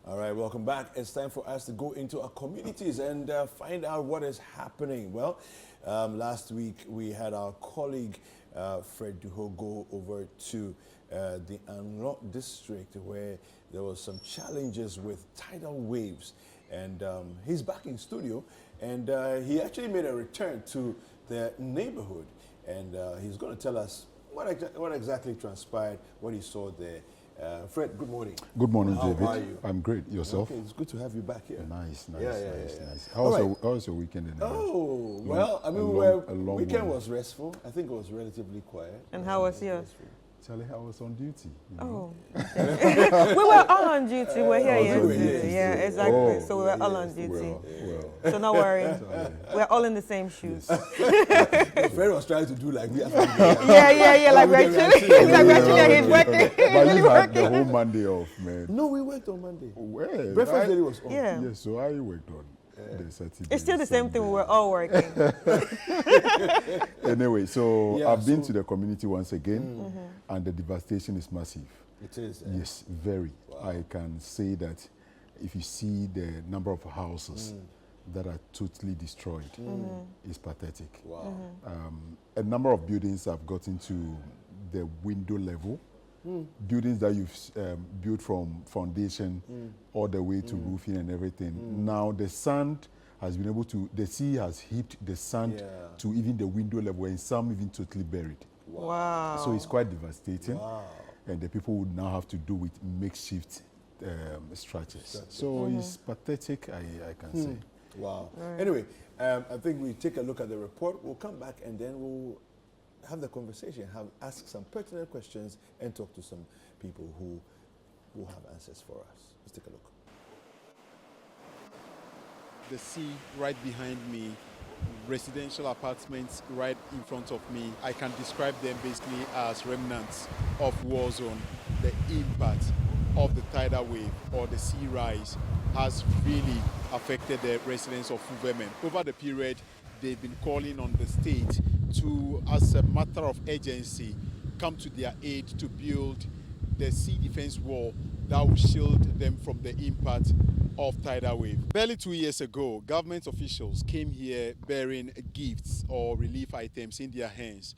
All right, welcome back. It's time for us to go into our communities and find out what is happening. Well, last week we had our colleague Fred Duho go over to the Anlok district where there was some challenges with tidal waves. And he's back in studio and he actually made a return to the neighborhood. And he's going to tell us what exactly transpired, what he saw there. Fred, good morning. Good morning, How David. are you? I'm great. Yourself? Okay, it's good to have you back here. Nice. Yeah. How was your weekend? Oh, well, I mean, weekend was restful. I think it was relatively quiet. And how was yours? Charlie, I was on duty. Oh. We were all on duty. We're here yesterday. Yeah, exactly. Oh, so we were all on duty. Well. So no worry. We're all in the same shoes. Fred was trying to do like we have to do. Yeah. Like we're actually he's working. But you had the whole Monday off, man. No, we worked on Monday. Well, Breakfast daily was on. Yeah. Yes, so I worked on the Saturday. It's still the same thing. We're all working. Anyway, so Yeah, I've been so- to the community once again, and the devastation is massive. It is. Yes, very. Wow. I can say that if you see the number of houses that are totally destroyed, it's pathetic. Wow. A number of buildings have gotten to the window level. Buildings that you've built from foundation all the way to roofing and everything. Now the sand has been able to, the sea has heaped the sand to even the window level, and some even totally buried. Wow. So it's quite devastating. Wow. And the people would now have to do with makeshift structures. So it's pathetic, I can say. Wow. Anyway, I think we take a look at the report. We'll come back and then we'll have the conversation, ask some pertinent questions and talk to some people who will have answers for us. Let's take a look. The sea right behind me, residential apartments right in front of me. I can describe them basically as remnants of war zone. The impact of the tidal wave or the sea rise has really affected the residents of Fuvemen. Over the period, they've been calling on the state to, as a matter of urgency, come to their aid to build the sea defense wall that will shield them from the impact of tidal wave. Barely 2 years ago, government officials came here bearing gifts or relief items in their hands,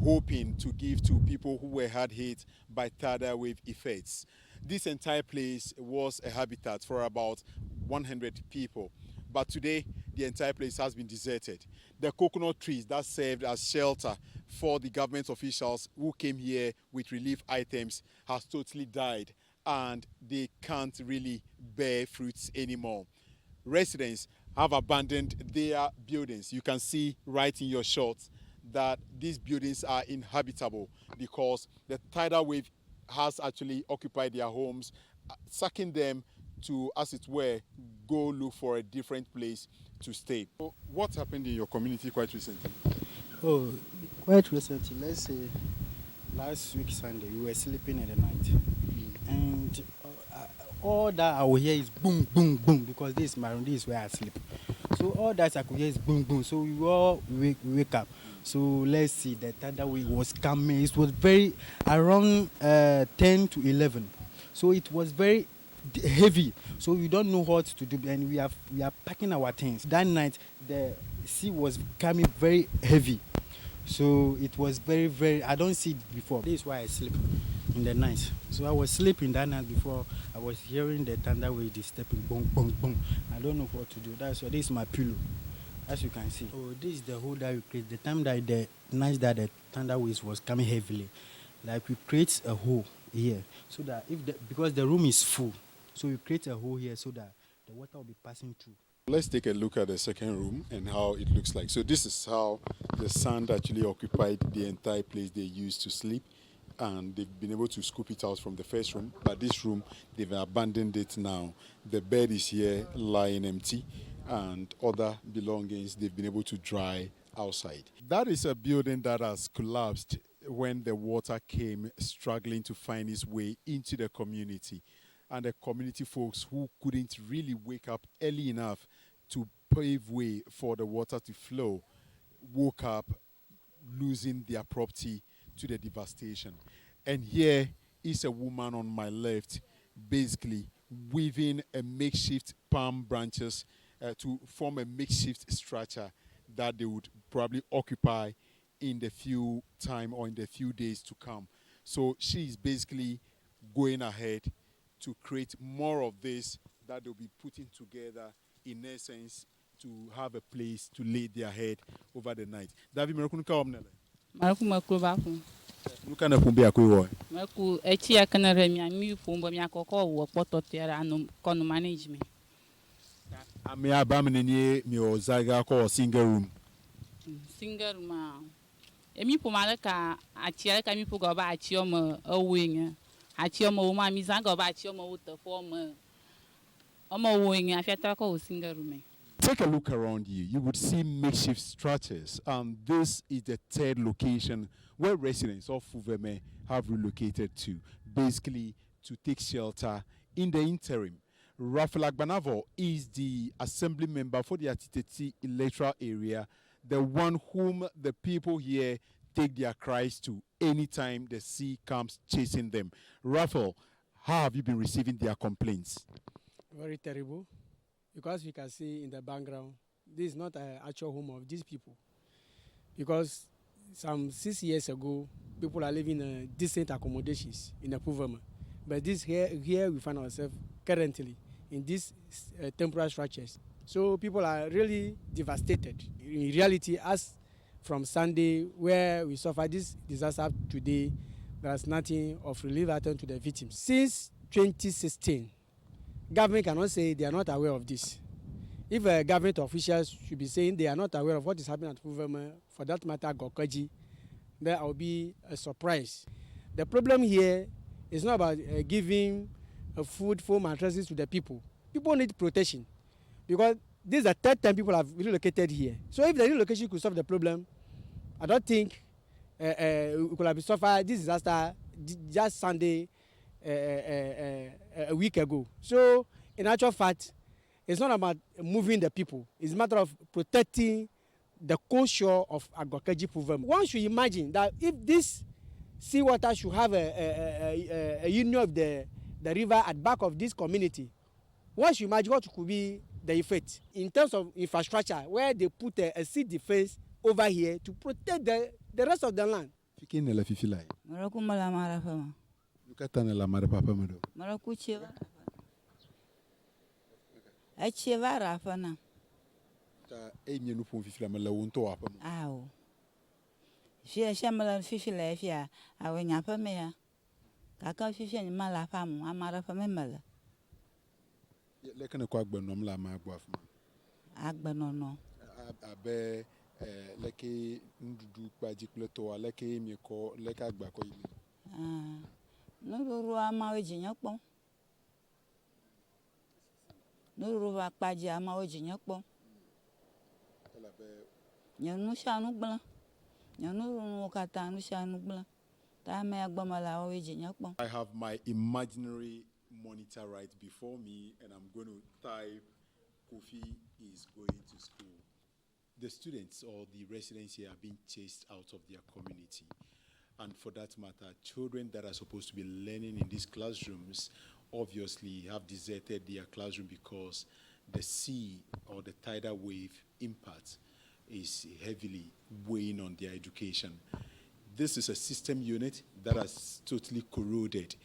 hoping to give to people who were hard hit by tidal wave effects. This entire place was a habitat for about 100 people. But today, the entire place has been deserted. The coconut trees that served as shelter for the government officials who came here with relief items has totally died, and they can't really bear fruits anymore. Residents have abandoned their buildings. You can see right in your shot that these buildings are inhabitable because the tidal wave has actually occupied their homes, sucking them to, as it were, go look for a different place to stay. So what happened in your community quite recently? Oh, quite recently, let's say last week Sunday, we were sleeping in the night. And all that I will hear is boom, boom, boom, because this is my room, this is where I sleep. So all that I could hear is boom, boom. So we all wake up. So let's see, the tidal wave was coming. It was very around 10 to 11. So it was very heavy. So we don't know what to do, and we are packing our things. That night, the sea was coming very heavy. So it was very, very, I don't see it before. This is why I sleep in the night. So I was sleeping that night before. I was hearing the thunder wave disturbing, boom, boom, boom. I don't know what to do. That's why this is my pillow, as you can see. Oh, this is the hole that we create. The time that the night that the thunder waves was coming heavily, like we create a hole here so that because the room is full, so we create a hole here so that the water will be passing through. Let's take a look at the second room and how it looks like. So this is how the sand actually occupied the entire place they used to sleep, and they've been able to scoop it out from the first room. But this room, they've abandoned it now. The bed is here lying empty, and other belongings they've been able to dry outside. That is a building that has collapsed when the water came struggling to find its way into the community. And the community folks who couldn't really wake up early enough to pave way for the water to flow woke up losing their property to the devastation. And here is a woman on my left, basically weaving a makeshift palm branches to form a makeshift structure that they would probably occupy in the few time or in the few days to come. So she is basically going ahead to create more of this that they'll be putting together in essence to have a place to lay their head over the night. David Merakunuka omnele. Maraku bafu. Nuka na kumbi akwe. Maraku echi akana remia mi fumbo mi akoko wo poto tera anu kono management. Ame abamene ni mi ozaga ko single room. Single room. Emi pomale ka atia ka mi pogo ba atio mo awing. Atio mo ma mi zanga ba atio mo wuto for mo. Omo wing afiata ko single room. Take a look around you. You would see makeshift structures. This is the third location where residents of Fuveme have relocated to, basically to take shelter in the interim. Raphael Agbanavo is the assembly member for the Atiteti electoral area, the one whom the people here take their cries to anytime the sea comes chasing them. Raphael, how have you been receiving their complaints? Very terrible. Because you can see in the background, this is not an actual home of these people. Because some 6 years ago, people are living in decent accommodations in the Puvama. But this here we find ourselves currently in these temporary structures. So people are really devastated. In reality, as from Sunday, where we suffered this disaster today, there's nothing of relief attended to the victims. Since 2016, government cannot say they are not aware of this. If government officials should be saying they are not aware of what is happening at Puvema, for that matter, Gokaji, there will be a surprise. The problem here is not about giving food, foam, mattresses to the people. People need protection because this is the third time people have relocated here. So if the relocation could solve the problem, I don't think we could have suffered this disaster just Sunday a week ago. So in actual fact, it's not about moving the people. It's a matter of protecting the coast shore of Agwakaji Puvem. One should imagine that if this seawater should have a union of the river at back of this community, one should imagine what could be the effect in terms of infrastructure, where they put a sea defense over here to protect the rest of the land. Maraku mala marafama. Maraku cheva. Acheva rafana. Aw. Fia shamala fifila fia awenya pamea. Kaka fifia ni mala famu amara famemala. Lekene kwa agbenom la ma agboafuma. Agbenono. Abe leke ndudu kpajikleto leke mieko leke agbako ile. Nuru ama ojinyokpo. Nuru akpaji ama ojinyokpo. Nyanu shanu gbla. Nyanu kata nu shanu gbla. Ta me agbamala ojinyokpo. I have my imaginary monitor right before me and I'm going to type Kofi is going to school. The students or the residents here are being chased out of their community. And for that matter, children that are supposed to be learning in these classrooms obviously have deserted their classroom because the sea or the tidal wave impact is heavily weighing on their education. This is a system unit that has totally corroded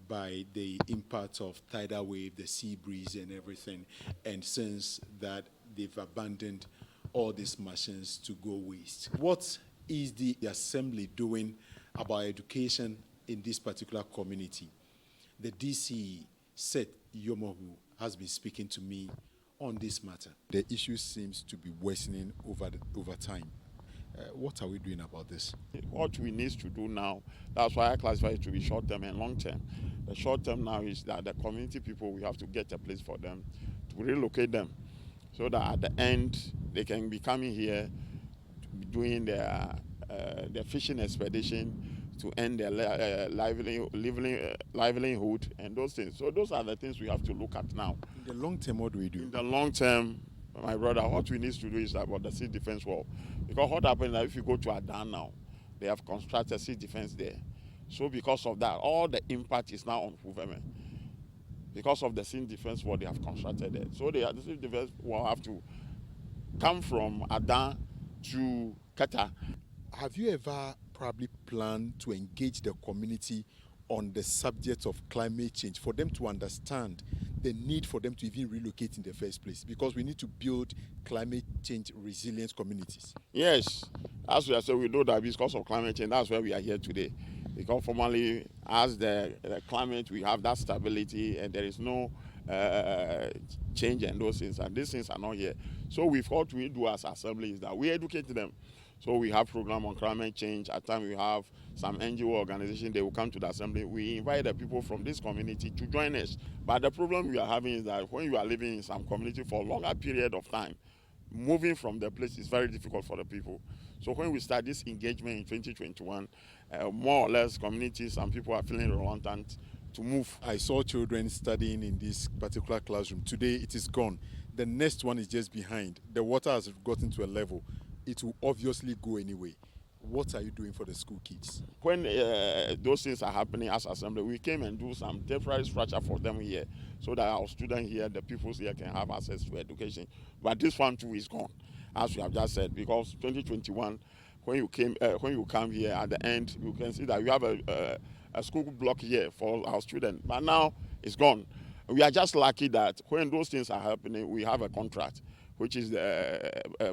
by the impact of tidal wave, the sea breeze and everything. And since that, they've abandoned all these machines to go waste. What is the assembly doing about education in this particular community? The DC, Seth Yomohu, has been speaking to me on this matter. The issue seems to be worsening over time. What are we doing about this? What we need to do now, that's why I classify it to be short term and long term. The short term now is that the community people, we have to get a place for them, to relocate them, so that at the end they can be coming here to be doing their fishing expedition to earn their livelihood and those things. So those are the things we have to look at now. In the long term, what do we do? In the long term, my brother, what we need to do is about the sea defense wall. Because what happens is if you go to Adan now, they have constructed sea defense there. So because of that, all the impact is now on Puveme. because of the civil defense what they have constructed there. So the civil defense will have to come from Adan to Qatar. Have you ever probably planned to engage the community on the subject of climate change for them to understand the need for them to even relocate in the first place? Because we need to build climate change resilient communities. Yes, as we are saying, we know that because of climate change, that's why we are here today. Because formally, as the climate, we have that stability and there is no change in those things, and these things are not here. So what we do as assembly is that we educate them. So we have program on climate change. At times we have some NGO organization, they will come to the assembly. We invite the people from this community to join us. But the problem we are having is that when you are living in some community for a longer period of time, moving from the place is very difficult for the people. So when we start this engagement in 2021, more or less communities, some people are feeling reluctant to move. I saw children studying in this particular classroom. Today it is gone. The next one is just behind. The water has gotten to a level. It will obviously go anyway. What are you doing for the school kids? When those things are happening as assembly, we came and do some temporary structure for them here so that our students here, the pupils here can have access to education. But this one too is gone, as we have just said, because 2021, when you come here at the end, you can see that you have a school block here for our students. But now it's gone. We are just lucky that when those things are happening, we have a contract, which is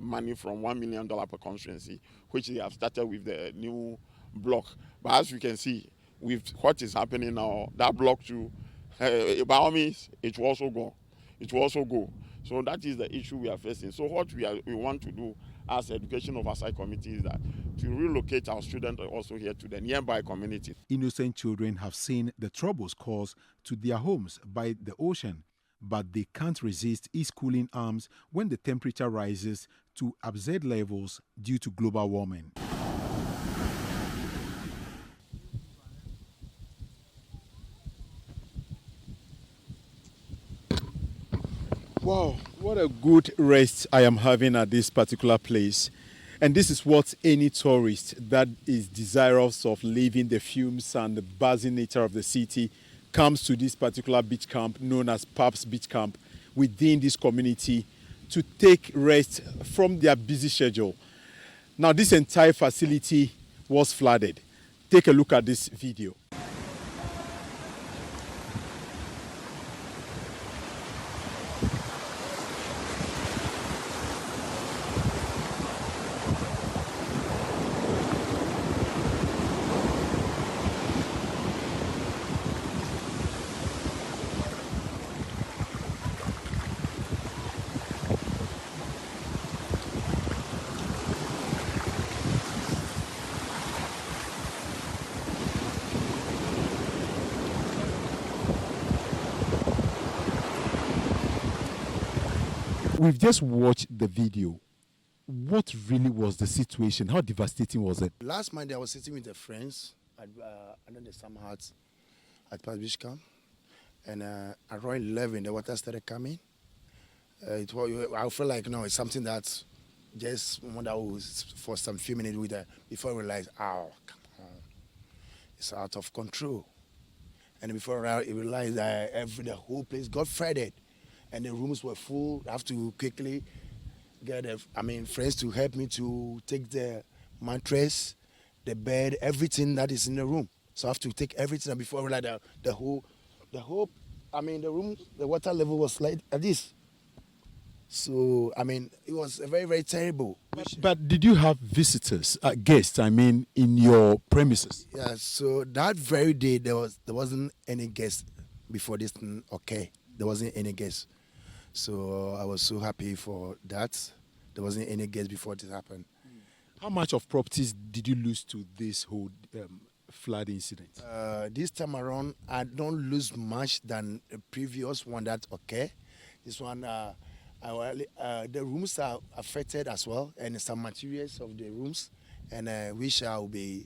money from $1 million per constituency, which they have started with the new block. But as you can see, with what is happening now, that block too, by all means, it will also go. It will also go. So that is the issue we are facing. So what we want to do as Education Oversight Committee is that to relocate our students also here to the nearby community. Innocent children have seen the troubles caused to their homes by the ocean, but they can't resist its cooling arms when the temperature rises to absurd levels due to global warming. Wow, what a good rest I am having at this particular place. And this is what any tourist that is desirous of leaving the fumes and the buzzing nature of the city comes to this particular beach camp known as Paps Beach Camp within this community to take rest from their busy schedule. Now, this entire facility was flooded. Take a look at this video. We've just watched the video. What really was the situation? How devastating was it? Last Monday, I was sitting with the friends under the summer hut at Paps Beach Camp, and around 11, the water started coming. I feel like it's something that just wonder for some few minutes with before I realized, oh, come on, it's out of control. And before I realized that the whole place got flooded, and the rooms were full. I have to quickly get friends to help me to take the mattress, the bed, everything that is in the room. So I have to take everything. And before I realized the room, the water level was like this. So, it was very, very terrible. But did you have visitors, guests, in your premises? Yeah, so that very day, there wasn't any guests before this thing, okay? There wasn't any guests. So I was so happy for that. There wasn't any guests before this happened. How much of properties did you lose to this whole flood incident? This time around, I don't lose much than the previous one that okay. This one, the rooms are affected as well, and some materials of the rooms, and we shall be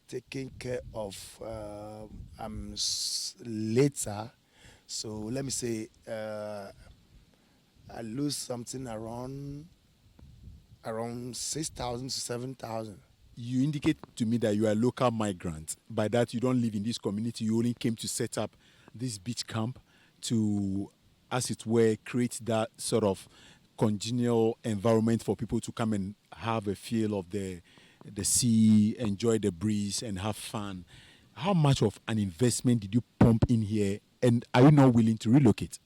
taking care of later. So let me say, I lose something around 6,000 to 7,000. You indicate to me that you are a local migrant. By that, you don't live in this community. You only came to set up this beach camp to, as it were, create that sort of congenial environment for people to come and have a feel of the sea, enjoy the breeze, and have fun. How much of an investment did you pump in here, and are you not willing to relocate?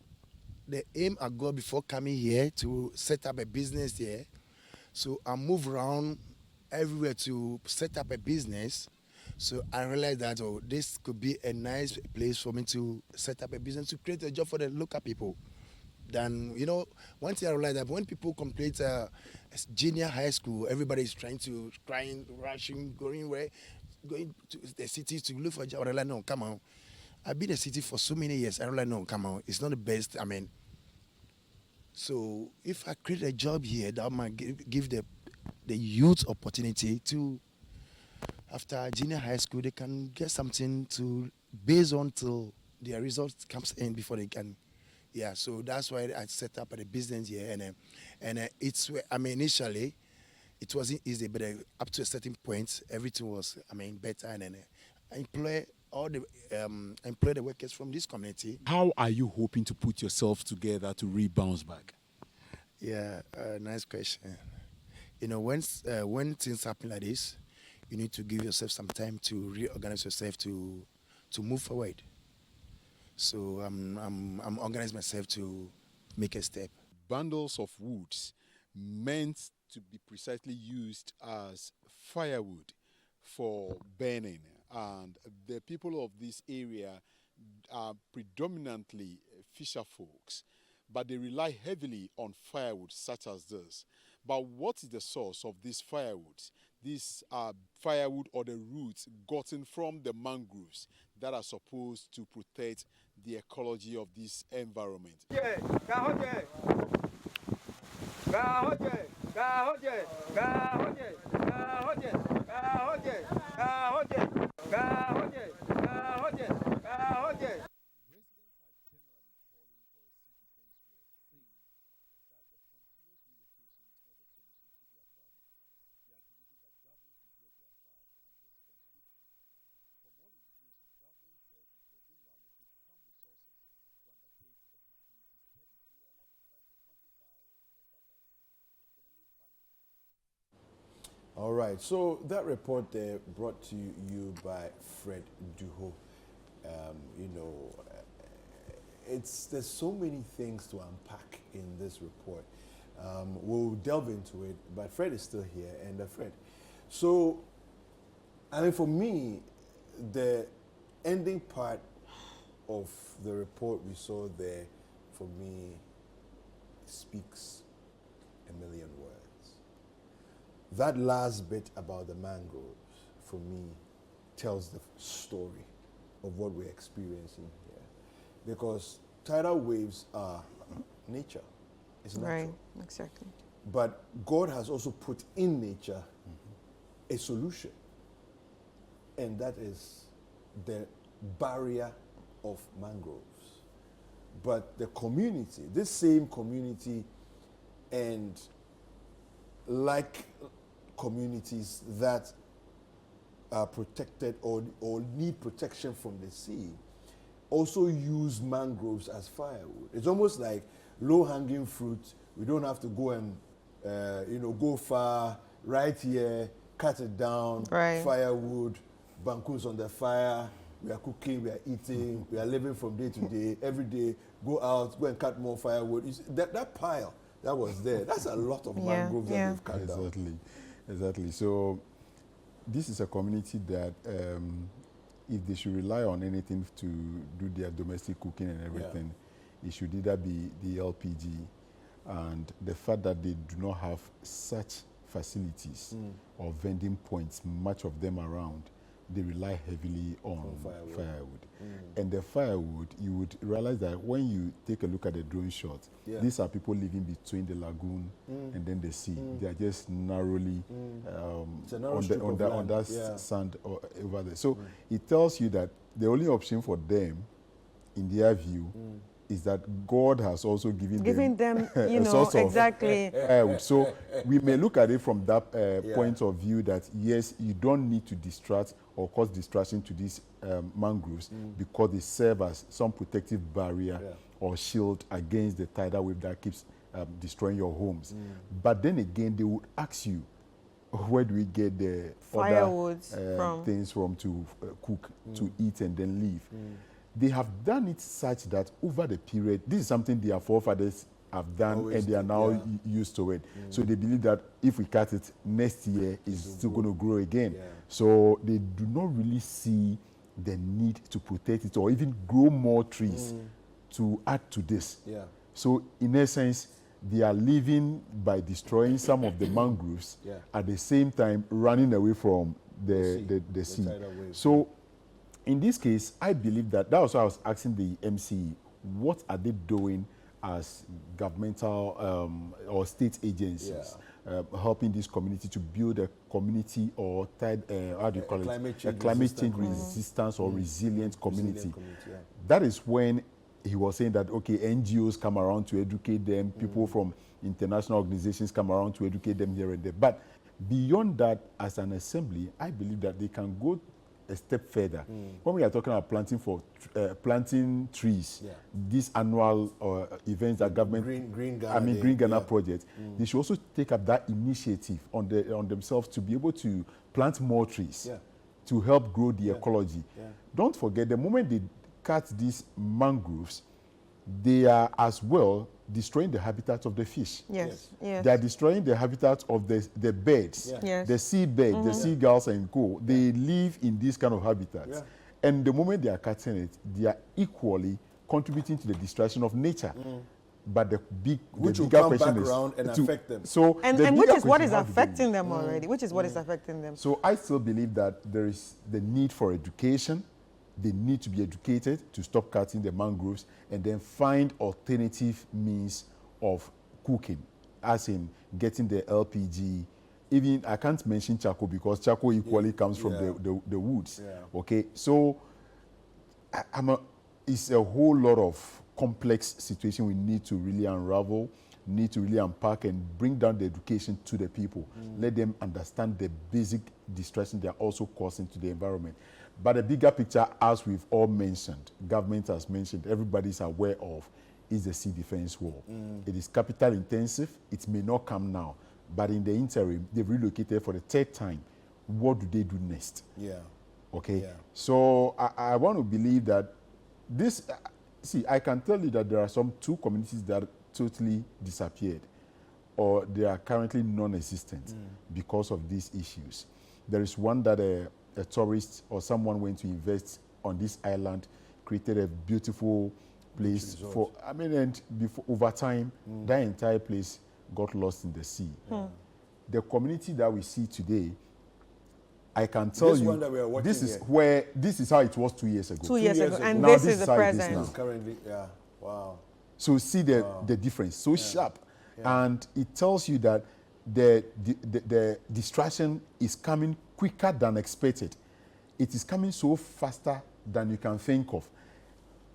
The aim I got before coming here to set up a business here. So I move around everywhere to set up a business. So I realized that this could be a nice place for me to set up a business, to create a job for the local people. Then, one thing I realized that when people complete junior high school, everybody is crying, rushing, going to the city to look for a job. I realized, no, come on. I've been in the city for so many years. I realized, no, come on. It's not the best. So if I create a job here, that might give the youth opportunity to, after junior high school, they can get something to base on till their results comes in before they can. Yeah, so that's why I set up a business here, and it's initially it wasn't easy, but up to a certain point, everything was better, and I employ the workers from this community. How are you hoping to put yourself together to rebound back? Yeah, nice question. When things happen like this, you need to give yourself some time to reorganize yourself to move forward. So I'm organizing myself to make a step. Bundles of woods meant to be precisely used as firewood for burning, and the people of this area are predominantly fisher folks, but they rely heavily on firewood such as this. But what is the source of these firewoods? These are firewood or the roots gotten from the mangroves that are supposed to protect the ecology of this environment. All right, so that report there brought to you by Fred Duho. There's so many things to unpack in this report. We'll delve into it, but Fred is still here, and Fred. So, for me, the ending part of the report we saw there, for me, speaks a million words. That last bit about the mangroves, for me, tells the story of what we're experiencing here. Because tidal waves are nature. It's natural. Right, exactly. But God has also put in nature a solution. And that is the barrier of mangroves. But the community, this same community, and like communities that are protected or need protection from the sea, also use mangroves as firewood. It's almost like low-hanging fruit. We don't have to go and go far. Right here, cut it down. Right. Firewood, bankus on the fire. We are cooking. We are eating. We are living from day to day. Every day, go out, go and cut more firewood. You see, that pile that was there, that's a lot of mangroves that we've cut down. Exactly. So this is a community that if they should rely on anything to do their domestic cooking and everything, it should either be the LPG, and the fact that they do not have such facilities or vending points, much of them around, they rely heavily on firewood. And the firewood, you would realize that when you take a look at the drone shot, these are people living between the lagoon and then the sea. They are just narrowly on that sand over there. So it tells you that the only option for them, in their view, is that God has also given them you know, exactly. So we may look at it from that point of view that, yes, you don't need to distract or cause distraction to these mangroves because they serve as some protective barrier or shield against the tidal wave that keeps destroying your homes. But then again, they would ask you, where do we get the firewood other things from to cook, to eat, and then leave? They have done it such that over the period, this is something their forefathers have done and they are now used to it. So they believe that if we cut it, next year is still going to grow again. So they do not really see the need to protect it or even grow more trees to add to this. So in essence, they are living by destroying some of the mangroves at the same time running away from the sea. So in this case, I believe that was why I was asking the MCE, what are they doing as governmental or state agencies helping this community to build a community or how do you call it? A climate change resistance or resilient community. That is when he was saying that, okay, NGOs come around to educate them, people from international organizations come around to educate them here and there. But beyond that, as an assembly, I believe that they can go a step further. When we are talking about planting trees, these annual events that government, Green Ghana project, they should also take up that initiative on themselves to be able to plant more trees to help grow the ecology. Don't forget, the moment they cut these mangroves, they are as well destroying the habitat of the fish. They are destroying the habitat of the birds, the sea birds, the seagulls and co. They live in these kind of habitats. And the moment they are cutting it, they are equally contributing to the destruction of nature. But the which will bigger come question back is around and affect them. So and which is what is affecting them already. Which is what is affecting them. So I still believe that there is the need for education. They need to be educated to stop cutting the mangroves and then find alternative means of cooking, as in getting the LPG. Even I can't mention charcoal because charcoal equally comes from the woods. Okay, so it's a whole lot of complex situation we need to really unravel, need to really unpack and bring down the education to the people. Let them understand the basic distraction they are also causing to the environment. But the bigger picture, as we've all mentioned, government has mentioned, everybody's aware of, is the sea defense wall. It is capital intensive. It may not come now, but in the interim, they've relocated for the third time. What do they do next? Okay. So I want to believe that this. See, I can tell you that there are some 2 communities that totally disappeared, or they are currently non-existent because of these issues. There is one that a tourist or someone went to invest on this island, created a beautiful place for, and before, over time, that entire place got lost in the sea. The community that we see today, I can tell this you, one that we are watching this is how it was 2 years ago. 2 years ago, and now this is the present. Now. Currently, wow. So see the difference, so sharp. And it tells you that the distraction is coming quicker than expected. It is coming so faster than you can think of.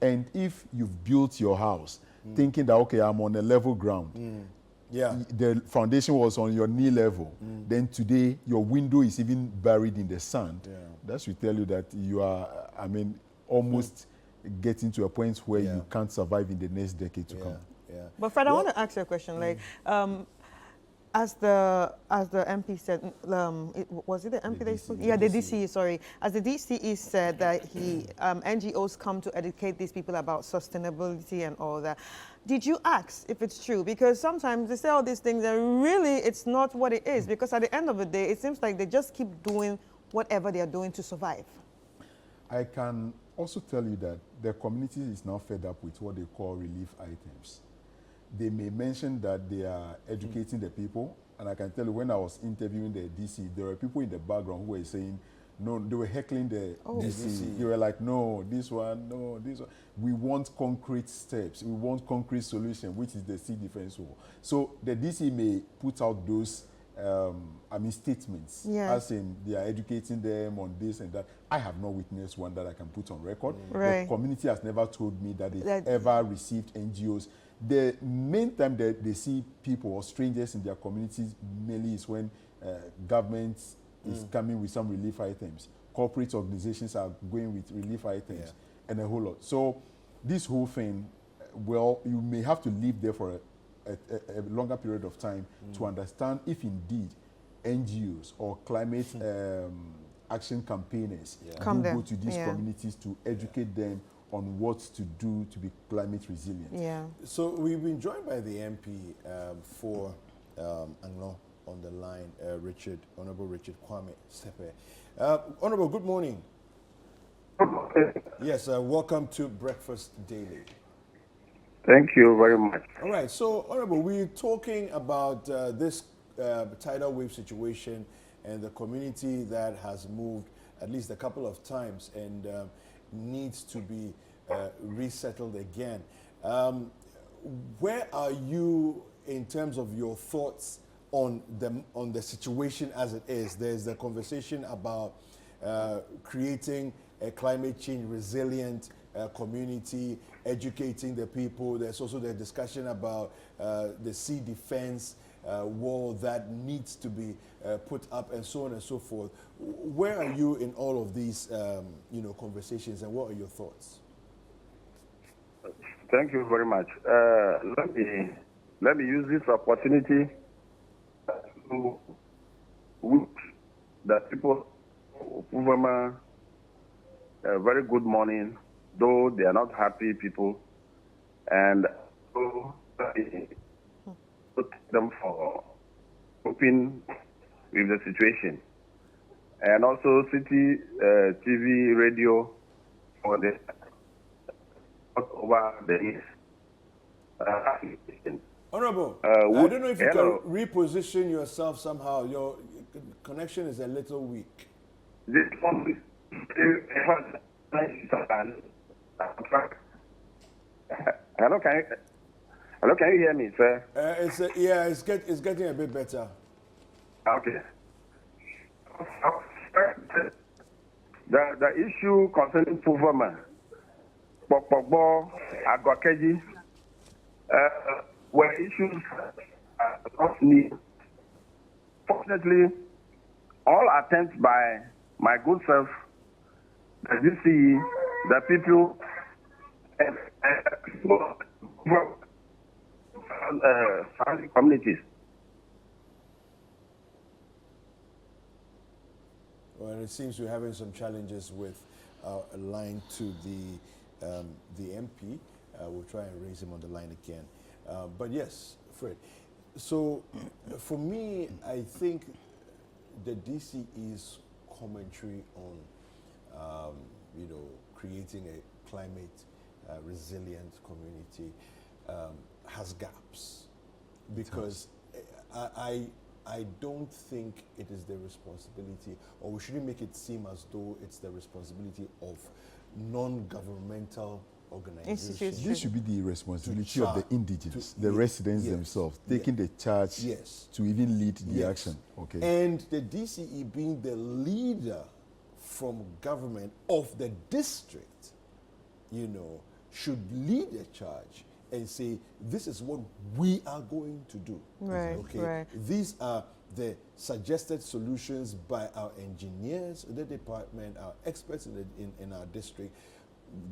And if you've built your house thinking that, okay, I'm on a level ground, the foundation was on your knee level, then today your window is even buried in the sand, that should tell you that you are, almost getting to a point where you can't survive in the next decade to come. But Fred, I want to ask you a question. Like, as the MP said, was it the MP that spoke? Yeah, the DCE. Sorry, as the DCE said that NGOs come to educate these people about sustainability and all that. Did you ask if it's true? Because sometimes they say all these things and really it's not what it is. Because at the end of the day, it seems like they just keep doing whatever they are doing to survive. I can also tell you that the community is now fed up with what they call relief items. They may mention that they are educating the people, and I can tell you when I was interviewing the DC, there were people in the background who were saying, no, they were heckling the DC. They were like, no, this one, no, this one. We want concrete steps. We want concrete solution, which is the sea defense wall. So the DC may put out those statements, as in they are educating them on this and that. I have not witnessed one that I can put on record. The community has never told me that they ever received NGOs. The main time that they see people or strangers in their communities mainly is when government is coming with some relief items. corporate organizations are going with relief items and a whole lot. So this whole thing, well, you may have to live there for a longer period of time to understand if indeed NGOs or climate action campaigns do go to these communities to educate them on what to do to be climate resilient. Yeah. So we've been joined by the MP for Anglo on the line, Honorable Richard Kwame Sepe. Honorable, good morning. Yes, welcome to Breakfast Daily. Thank you very much. All right, so Honorable, we're talking about this tidal wave situation and the community that has moved at least a couple of times and needs to be resettled again. Where are you in terms of your thoughts on the situation as it is? There's the conversation about creating a climate change resilient community, educating the people. There's also the discussion about the sea defense wall that needs to be put up, and so on and so forth. Where are you in all of these, conversations, and what are your thoughts? Thank you very much. Let me use this opportunity to wish the people of Uvama a very good morning, though they are not happy people, and so thank them for coping with the situation, and also Citi TV radio for the over the years. Honorable, I don't know if you can reposition yourself somehow. Your connection is a little weak. This one Hello, can you hear me, sir? It's getting a bit better. Okay. The issue concerning Puvama, Pokpogbo, Agwakeji, were issues not new. Fortunately, all attempts by my good self, the DCE, the people, and communities. Well, it seems we're having some challenges with our line to the MP. We'll try and raise him on the line again. But yes, Fred. So for me, I think the DCE's commentary on, creating a climate resilient community has gaps, because I don't think it is the responsibility, or we shouldn't make it seem as though it's the responsibility of non-governmental organizations. This should be the responsibility of the indigenous, the residents themselves, taking the charge to even lead the action. Okay. And the DCE being the leader from government of the district, should lead a charge and say, this is what we are going to do. Right, okay? right. These are the suggested solutions by our engineers in the department, our experts in our district.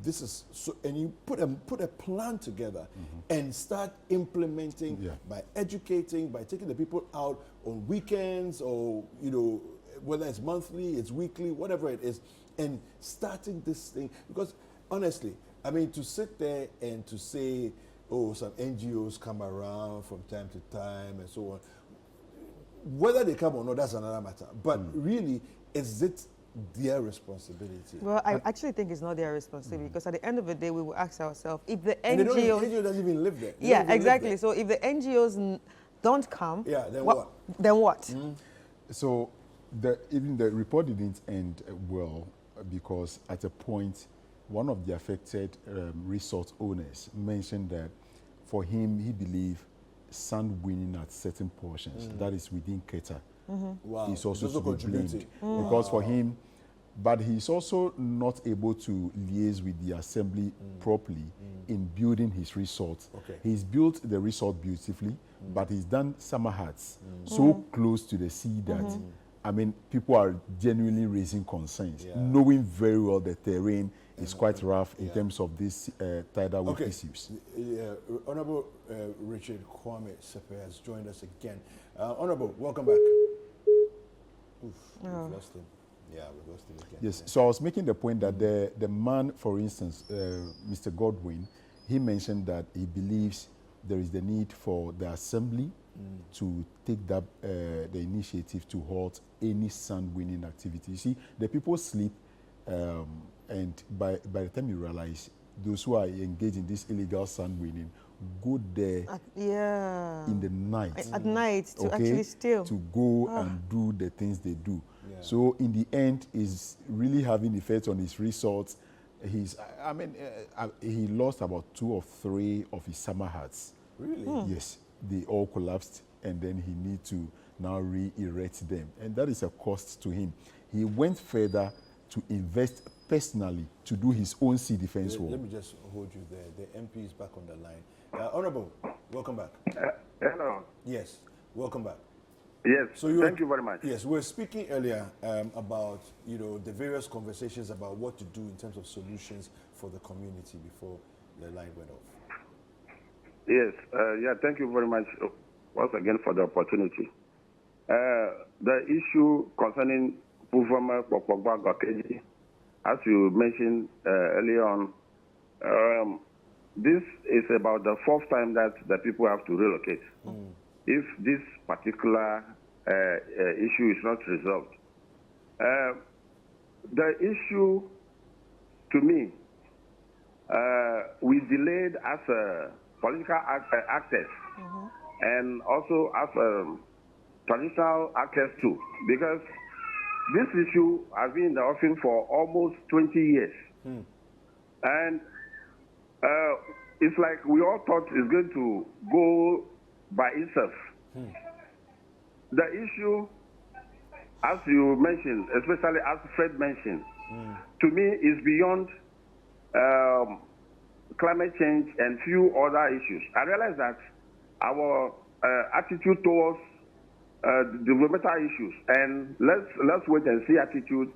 This is so, and you put a plan together and start implementing by educating, by taking the people out on weekends, or whether it's monthly, it's weekly, whatever it is, and starting this thing. Because honestly, I mean, to sit there and to say, oh, some NGOs come around from time to time and so on, whether they come or not, that's another matter. But really, is it their responsibility? Well, I actually think it's not their responsibility, because at the end of the day, we will ask ourselves, if the And NGOs... the NGO doesn't even live there. Yeah, exactly. So if the NGOs don't come... Yeah, then what? Then what? So even the report didn't end well, because at a point, one of the affected resort owners mentioned that for him, he believed sand winning at certain portions, that is within Keta, Wow. is also to be contributing. blamed. Because for him, but he's also not able to liaise with the assembly properly in building his resort. Okay. He's built the resort beautifully, but he's done summer huts so close to the sea that I mean, people are genuinely raising concerns, Yeah. knowing very well the terrain is quite rough in terms of this tidal wave issues. Honorable Richard Kwame Sepe has joined us again. Honorable, welcome back. Oof, we've lost him. Yeah, we lost him again. Yes, so I was making the point that the man, for instance, Mr. Godwin, he mentioned that he believes there is the need for the assembly to take that the initiative to halt any sand-winning activity. You see, the people sleep, and by the time you realize those who are engaged in this illegal sand-winning go there in the night. At night to actually steal. To go and do the things they do. Yeah. So in the end, is really having effect on his resorts. He lost about 2 or 3 of his summer huts. Really? Yes, they all collapsed, and then he need to now re-erect them, and that is a cost to him. He went further to invest personally to do his own sea defense wall. Let me just hold you there. The MP is back on the line. Honorable, welcome back. Hello. Yes, welcome back. Yes, so thank you very much. Yes, we were speaking earlier about, the various conversations about what to do in terms of solutions for the community before the line went off. Yes, thank you very much once again for the opportunity. The issue concerning Puvama Pokpogba Gokeji, as you mentioned earlier on, this is about the 4th time that the people have to relocate. If this particular issue is not resolved. The issue, to me, we delayed as a political actors and also as traditional actors too, because this issue has been in the offing for almost 20 years. And it's like we all thought it's going to go by itself. The issue, as you mentioned, especially as Fred mentioned, to me is beyond climate change and few other issues. I realize that our attitude towards developmental issues and let's wait and see attitude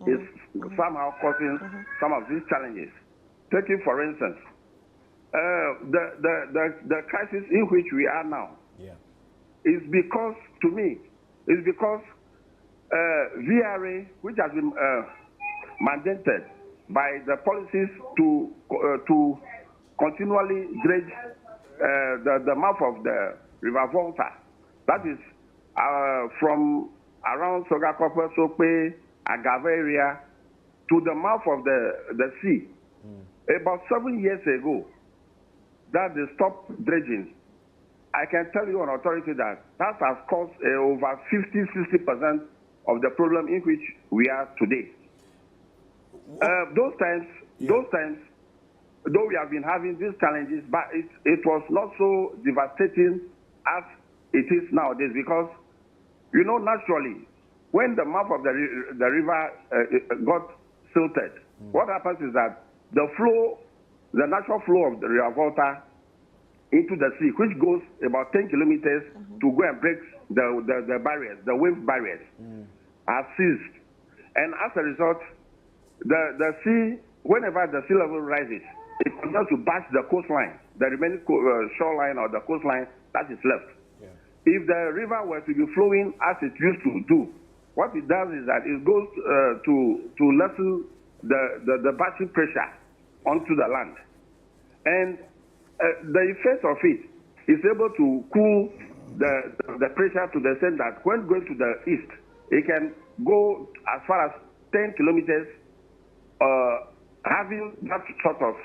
is somehow causing some of these challenges. Taking, for instance, the crisis in which we are now is because, to me, VRA, which has been mandated by the policies to continually dredge the mouth of the River Volta, that is from around Sogakope, Sope, Agave area to the mouth of the sea. About 7 years ago, that they stopped dredging. I can tell you on authority that has caused over 50-60% of the problem in which we are today. Those times, though we have been having these challenges, but it was not so devastating as it is nowadays, because, naturally, when the mouth of the river got silted, what happens is that the natural flow of the River Volta into the sea, which goes about 10 kilometers to go and break the barriers, the wave barriers, are ceased. And as a result, the sea, whenever the sea level rises, it continues to bash the coastline, the remaining shoreline or the coastline that is left. If the river were to be flowing as it used to do, what it does is that it goes to lessen the bashing pressure onto the land. And the effect of it is able to cool the pressure to the extent that when going to the east, it can go as far as 10 kilometers, having that sort of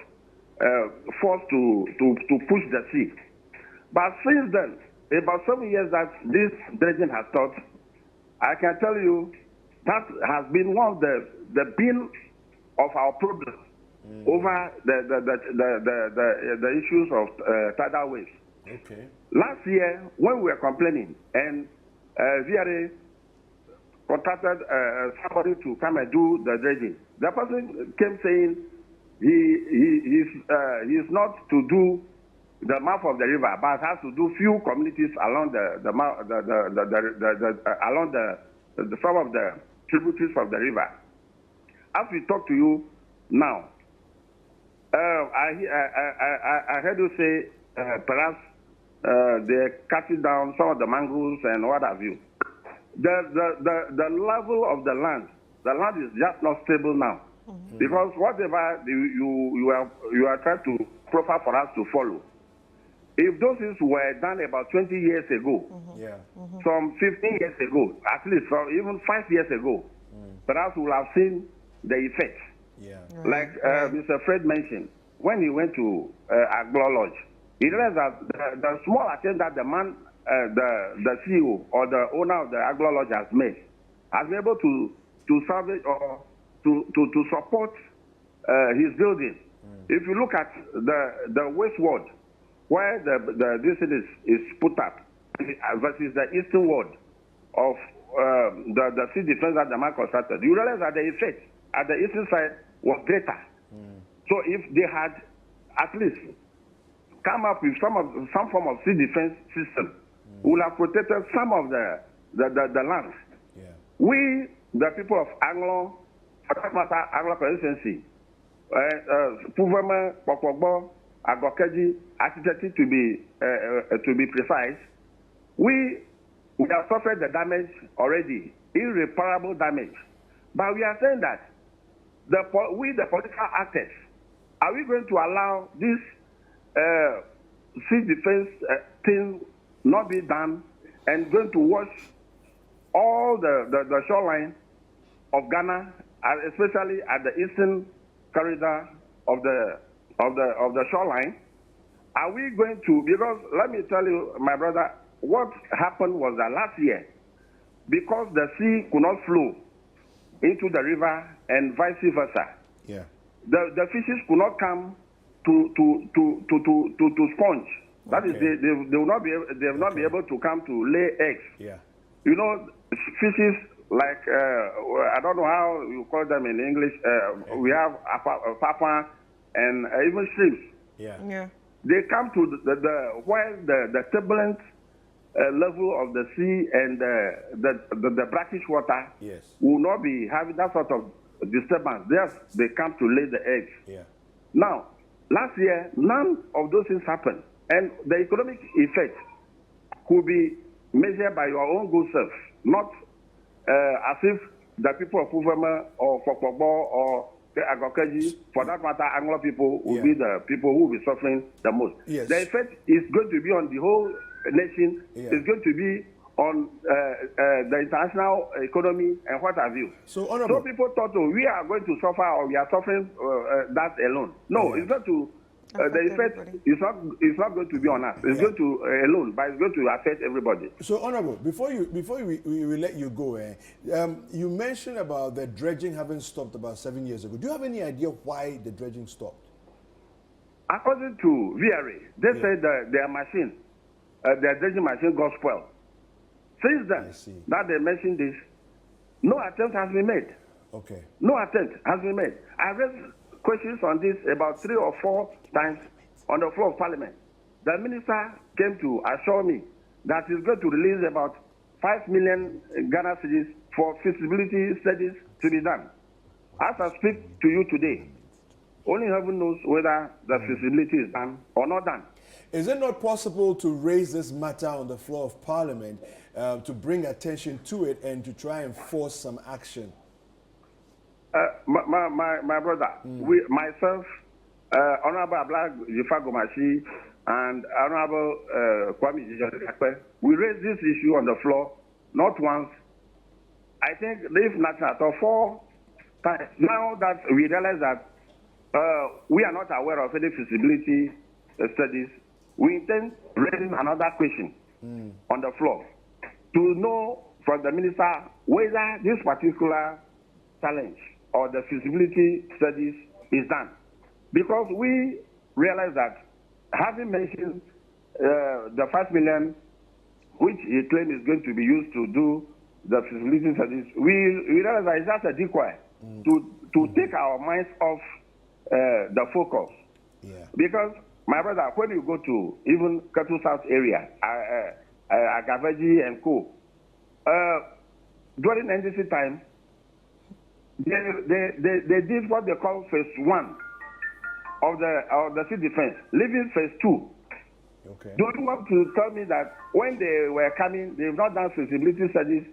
force to push the sea. But since then, about 7 years that this dredging has stopped, I can tell you that has been one of the bin of our problems over the issues of tidal waves. Okay. Last year, when we were complaining, and VRA contracted somebody to come and do the dredging, the person came saying he is not to do the mouth of the river, but has to do few communities along along the some of the tributaries of the river. As we talk to you now, I heard you say perhaps they're cutting down some of the mangroves and what have you. The level of the land is just not stable now. Because whatever you are trying to profile for us to follow, if those things were done about 20 years ago, some 15 years ago, at least from even 5 years ago, perhaps we will have seen the effects. Like Mr. Fred mentioned, when he went to Aglo Lodge, he realized that the small attempt that the man, the CEO or the owner of the Aglo Lodge has made, has been able to salvage or to support his building. If you look at the west ward, where this is put up, versus the eastern ward of the sea defense that the man constructed, you realize that the effect at the eastern side was greater. So if they had at least come up with some form of sea defense system, we would have protected some of the land. We, the people of Anglo, for that matter, Anglo constituency, Puvama, Pokogbo, Agokeji, Asiteti to be precise, we have suffered the damage already, irreparable damage. But we are saying that the political actors, are we going to allow this sea defense thing not be done and going to wash all the shoreline of Ghana, especially at the eastern corridor of the shoreline? Are we going to, because let me tell you, my brother, what happened was that last year, because the sea could not flow into the river and vice versa, the fishes could not come to sponge. That is, they will not be able to come to lay eggs. You know, fishes like I don't know how you call them in English. We have papa and even shrimps. They come to where the turbulent level of the sea and the brackish water will not be having that sort of disturbance. Yes, they come to lay the eggs. Now, last year, none of those things happened. And the economic effect could be measured by your own good self, not as if the people of Uvama or Fokpogbo or Agokeji, for that matter, Anglo people will be the people who will be suffering the most. The effect is going to be on the whole nation. It's going to be on the international economy and what have you. So people thought, we are going to suffer or we are suffering that alone. No, it's going to. The effect is not going to be on us. It's going to alone, but it's going to affect everybody. So, Honorable, before we let you go, you mentioned about the dredging having stopped about 7 years ago. Do you have any idea why the dredging stopped? According to VRA, they said their machine, their dredging machine got spoiled. Since then, that they mentioned this, no attempt has been made. No attempt has been made. I raised questions on this about 3 or 4 times on the floor of Parliament. The minister came to assure me that he's going to release about 5 million Ghana cedis for feasibility studies to be done. As I speak to you today, only heaven knows whether the feasibility is done or not done. Is it not possible to raise this matter on the floor of Parliament to bring attention to it and to try and force some action? My brother, myself, Honorable Abla Jifagomashi, and Honorable Kwame Jijakwe, we raised this issue on the floor not once, I think, if not at all, 4 times. Now that we realize that we are not aware of any feasibility studies, we intend raising another question on the floor to know from the minister whether this particular challenge or the feasibility studies is done. Because we realize that having mentioned the 5 million, which he claimed is going to be used to do the feasibility studies, we realize that it's just a decoy to take our minds off the focus. Because, my brother, when you go to even Katu South area, Agaveji and Co., during NDC time, they did what they call phase 1 of the sea defense, leaving phase 2. Okay. Do you want to tell me that when they were coming, they've not done feasibility studies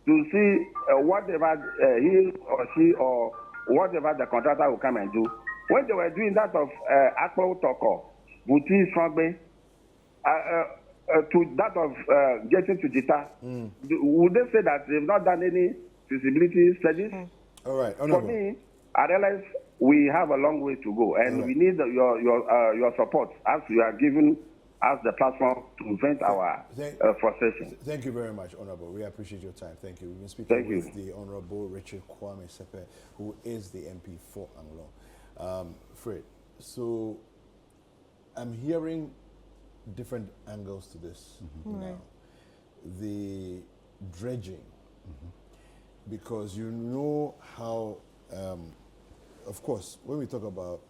to see whatever he or she or whatever the contractor will come and do? When they were doing that of Akpo Toko, Buti Swangbe, to that of getting to Jita, would they say that they've not done any feasibility studies? All right. For me, I realize we have a long way to go, and we need your support as you are giving us the platform to vent our frustration. Thank you very much, Honorable. We appreciate your time. Thank you. We've been speaking with the Honorable Richard Kwame Sepe, who is the MP for Anglong. Fred, so I'm hearing different angles to this now. The dredging, because you know how, of course, when we talk about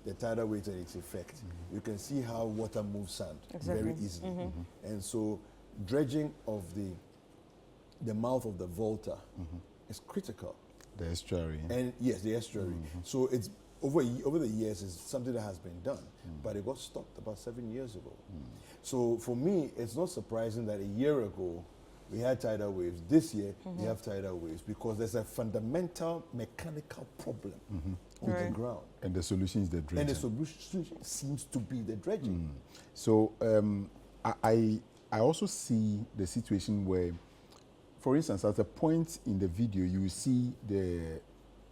the tidal wave and its effect, you can see how water moves sand very easily. And so dredging of the mouth of the Volta is critical. The estuary. And yes, the estuary. So it's over the years, it's something that has been done, but it got stopped about 7 years ago. So for me, it's not surprising that a year ago we had tidal waves. This year we have tidal waves because there's a fundamental mechanical problem with the ground. And the solution is the dredging. And the solution seems to be the dredging. So I also see the situation where, for instance, at a point in the video, you will see the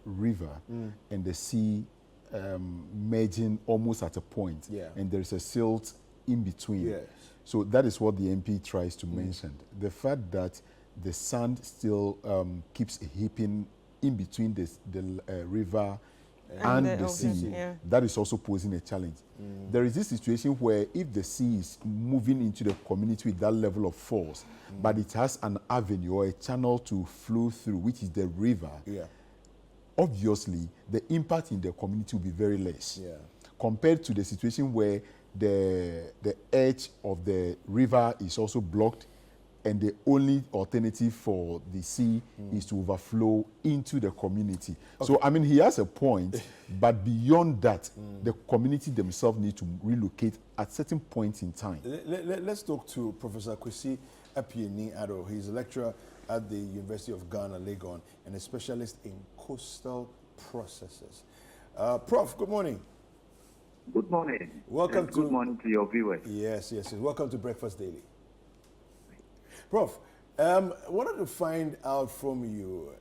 river and the sea merging almost at a point. And there is a silt in between. Yes. So that is what the MP tries to mention. The fact that the sand still keeps heaping in between the river and the sea, that is also posing a challenge. There is this situation where if the sea is moving into the community with that level of force, but it has an avenue or a channel to flow through, which is the river, obviously the impact in the community will be very less compared to the situation where the edge of the river is also blocked and the only alternative for the sea is to overflow into the community. So, I mean, he has a point, but beyond that, the community themselves need to relocate at certain points in time. Let's talk to Professor Kwesi Apieni-Addo. He's a lecturer at the University of Ghana, Legon, and a specialist in coastal processes. Prof, good morning. Good morning. Welcome good morning to your viewers. Yes. Welcome to Breakfast Daily. Prof, wanted to find out from you,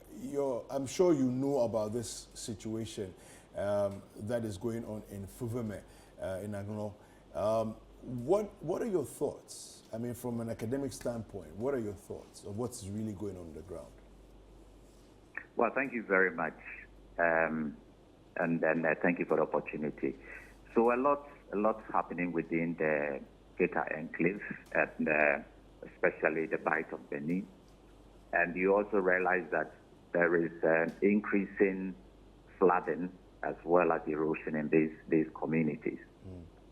I'm sure you know about this situation that is going on in Fuveme, in Anglong. What are your thoughts? I mean, from an academic standpoint, what are your thoughts of what's really going on the ground? Well, thank you very much. And thank you for the opportunity. So a lot's happening within the Keta Enclave, and especially the Bight of Benin. And you also realize that there is an increasing flooding as well as erosion in these communities.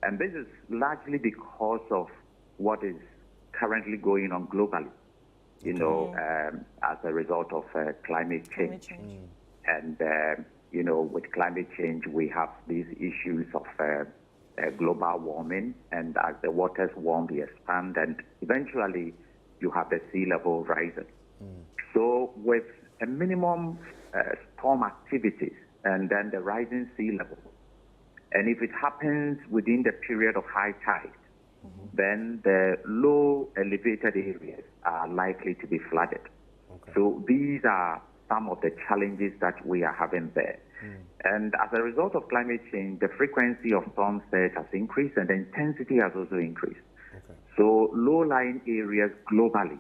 And this is largely because of what is currently going on globally, as a result of climate change. And with climate change, we have these issues of global warming, and as the waters warm, they expand, and eventually you have the sea level rising. So with a minimum storm activities and then the rising sea level, and if it happens within the period of high tide, then the low elevated areas are likely to be flooded. So these are some of the challenges that we are having there. And as a result of climate change, the frequency of storm surge has increased and the intensity has also increased. So low-lying areas globally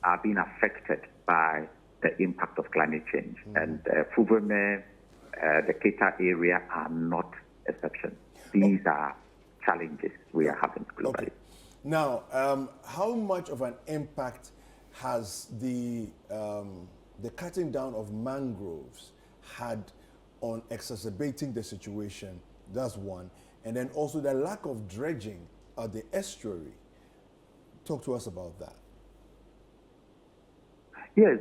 are being affected by the impact of climate change. And Fuveme, the Keta area are not exception. These are challenges we are having globally. Now, how much of an impact has the cutting down of mangroves had on exacerbating the situation? That's one. And then also the lack of dredging at the estuary. Talk to us about that. Yes,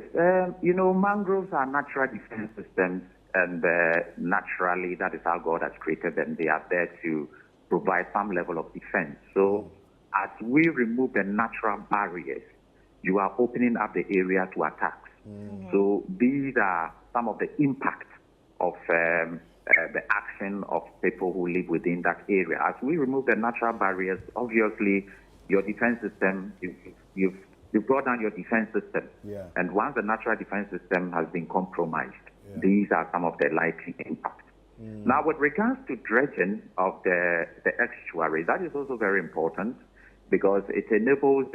mangroves are natural defense systems, and naturally, that is how God has created them. They are there to provide some level of defense. So, as we remove the natural barriers, you are opening up the area to attacks. So, these are some of the impacts of the action of people who live within that area. As we remove the natural barriers, obviously, your defense system, you've brought down your defense system. Yeah. And once the natural defense system has been compromised, these are some of the likely impacts. Now, with regards to dredging of the estuary, that is also very important because it enables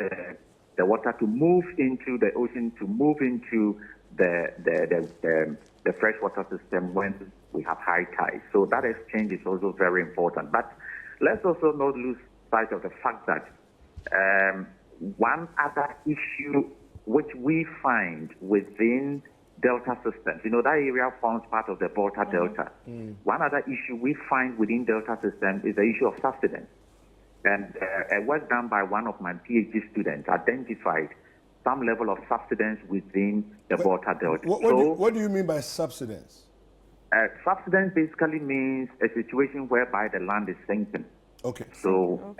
the water to move into the ocean, to move into the freshwater system when we have high tides. So that exchange is also very important. But let's also not lose sight of the fact that one other issue which we find within delta systems, that area forms part of the Volta Delta. One other issue we find within delta systems is the issue of subsidence. And a work done by one of my PhD students identified some level of subsidence within the Volta Delta. What do you mean by subsidence? Subsidence basically means a situation whereby the land is sinking. Okay. So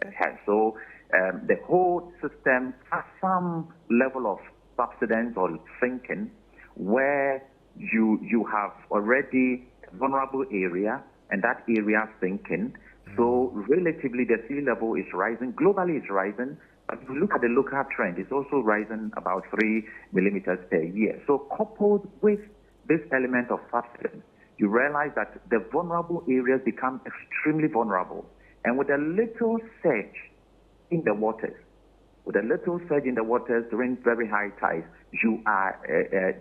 the whole system has some level of subsidence or sinking where you have already a vulnerable area and that area is sinking. So relatively the sea level is rising. Globally it's rising. But if you look at the local trend, it's also rising about 3 millimeters per year. So coupled with this element of subsidence, you realize that the vulnerable areas become extremely vulnerable. And with a little surge in the waters, during very high tides, you are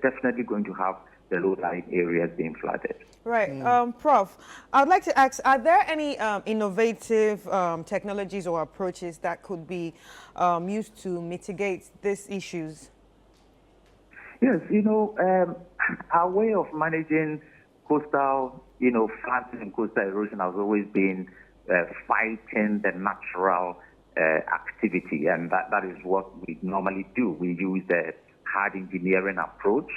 definitely going to have the low-lying areas being flooded. Right. Prof, I would like to ask, are there any innovative technologies or approaches that could be used to mitigate these issues? Yes, our way of managing coastal, flooding and coastal erosion has always been fighting the natural activity, and that is what we normally do. We use the hard engineering approach,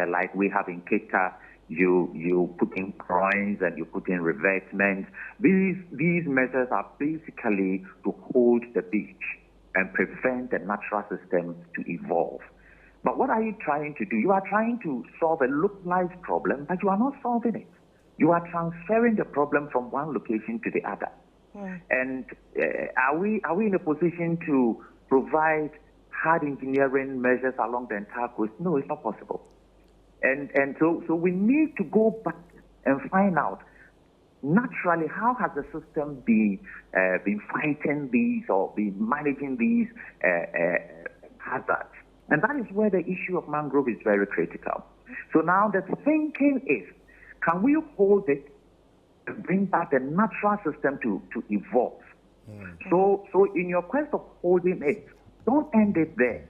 like we have in Keta. You put in groins and you put in revetments. These measures are basically to hold the beach and prevent the natural system to evolve. But what are you trying to do? You are trying to solve a localized problem, but you are not solving it. You are transferring the problem from one location to the other. And are we in a position to provide hard engineering measures along the entire coast? No, it's not possible. And so we need to go back and find out naturally how has the system been fighting these or been managing these hazards. And that is where the issue of mangrove is very critical. So now the thinking is, can we hold it and bring back the natural system to evolve? So in your quest of holding it, don't end it there.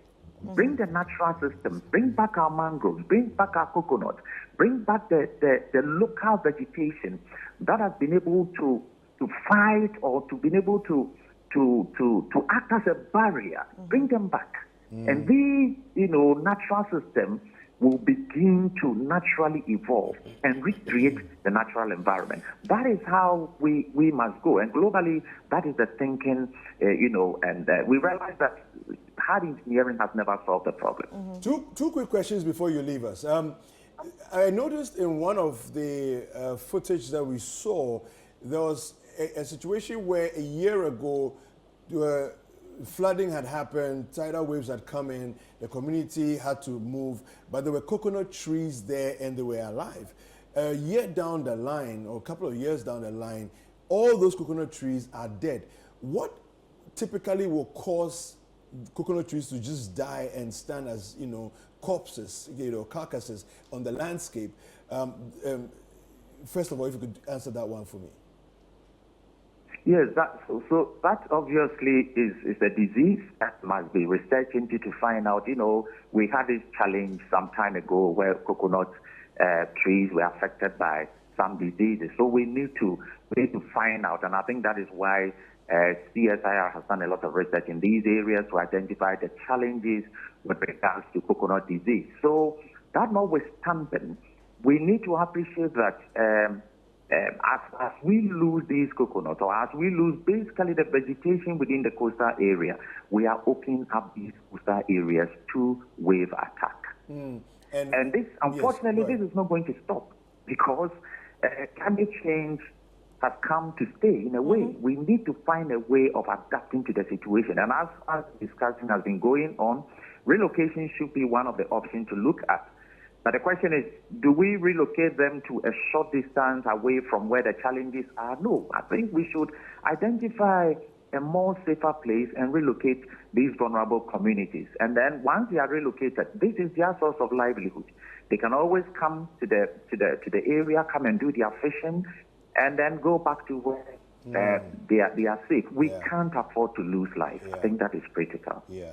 Bring the natural system, bring back our mangroves, bring back our coconuts, bring back the local vegetation that has been able to fight or to be able to act as a barrier. Bring them back. And these, natural systems will begin to naturally evolve and recreate the natural environment. That is how we must go. And globally, that is the thinking, and we realize that hard engineering has never solved the problem. Two quick questions before you leave us. I noticed in one of the footage that we saw, there was a situation where a year ago, flooding had happened, tidal waves had come in, the community had to move, but there were coconut trees there and they were alive. A year down the line, or a couple of years down the line, all those coconut trees are dead. What typically will cause coconut trees to just die and stand as, corpses, carcasses on the landscape? First of all, if you could answer that one for me. Yes, so that obviously is a disease that must be researched into to find out. We had this challenge some time ago where coconut trees were affected by some diseases. So we need to find out, and I think that is why CSIR has done a lot of research in these areas to identify the challenges with regards to coconut disease. So that notwithstanding, we need to appreciate that as we lose these coconuts, or as we lose basically the vegetation within the coastal area, we are opening up these coastal areas to wave attack. And this, unfortunately, yes, this is not going to stop because climate change has come to stay in a way. We need to find a way of adapting to the situation. And as discussion has been going on, relocation should be one of the options to look at. But the question is, do we relocate them to a short distance away from where the challenges are? No, I think we should identify a more safer place and relocate these vulnerable communities. And then once they are relocated, this is their source of livelihood. They can always come to the area, come and do their fishing, and then go back to where they are safe. We can't afford to lose life. I think that is critical. Yeah.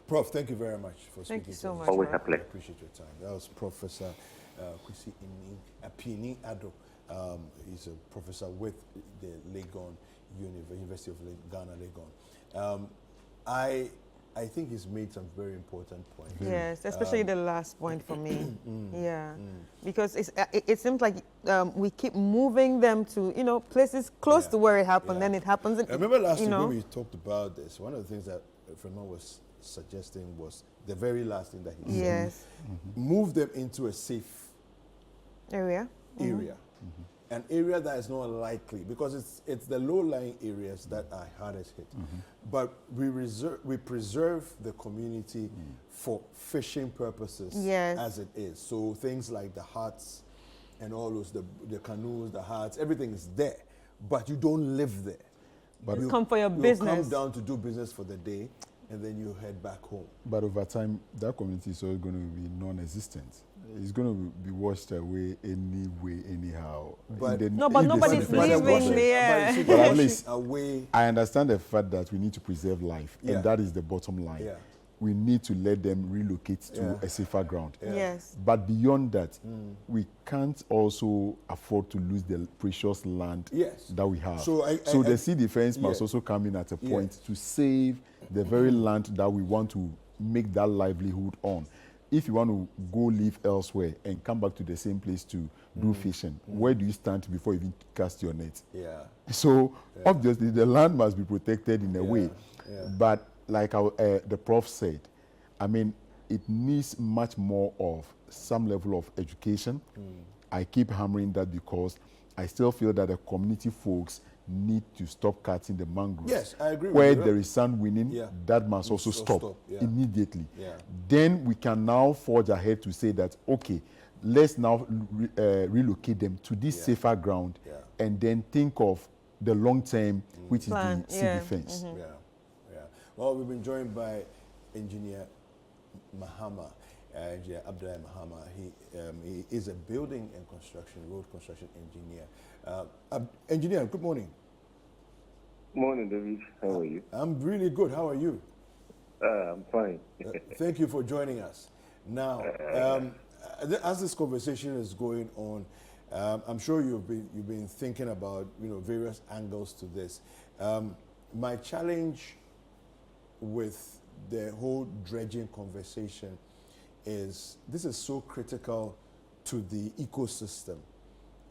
Prof, thank you very much for speaking. Thank you so much. Always a pleasure. I appreciate your time. That was Professor Kwesi Apini Ado. He's a professor with the Legon University of Ghana, Legon. I think he's made some very important points. Yes, especially the last point for me. Because it seems like we keep moving them to places close to where it happened. Then it happens. I remember last week when we talked about this. One of the things that Fremont was suggesting was the very last thing that he said. Yes. Move them into a safe area. An area that is not likely, because it's the low-lying areas that are hardest hit. But we preserve the community for fishing purposes as it is. So things like the huts and all those, the canoes, the huts, everything is there. But you don't live there. But you come for your business. You come down to do business for the day, and then you head back home. But over time, that community is always going to be non-existent. It's going to be washed away anyway, anyhow. But nobody's living there. But at least I understand the fact that we need to preserve life, and that is the bottom line. We need to let them relocate to a safer ground. Yes. But beyond that, we can't also afford to lose the precious land that we have. So the sea defense must also come in at a point to save the very land that we want to make that livelihood on. If you want to go live elsewhere and come back to the same place to do fishing, where do you stand before you even cast your net? So obviously the land must be protected in a way. But like the prof said, I mean, it needs much more of some level of education. I keep hammering that because I still feel that the community folks need to stop cutting the mangroves. Yes, I agree Where with you. there is sand winning, that must also stop immediately. Then we can now forge ahead to say that, okay, let's now relocate them to this safer ground and then think of the long term, which is the sea defense. Well, we've been joined by Engineer Mahama, Engineer Abdullah Mahama. He is a building and construction, road construction engineer. Engineer, good morning. Morning, David. How are you? I'm really good. How are you? I'm fine. Thank you for joining us. Now, as this conversation is going on, I'm sure you've been thinking about various angles to this. My challenge with the whole dredging conversation is this is so critical to the ecosystem.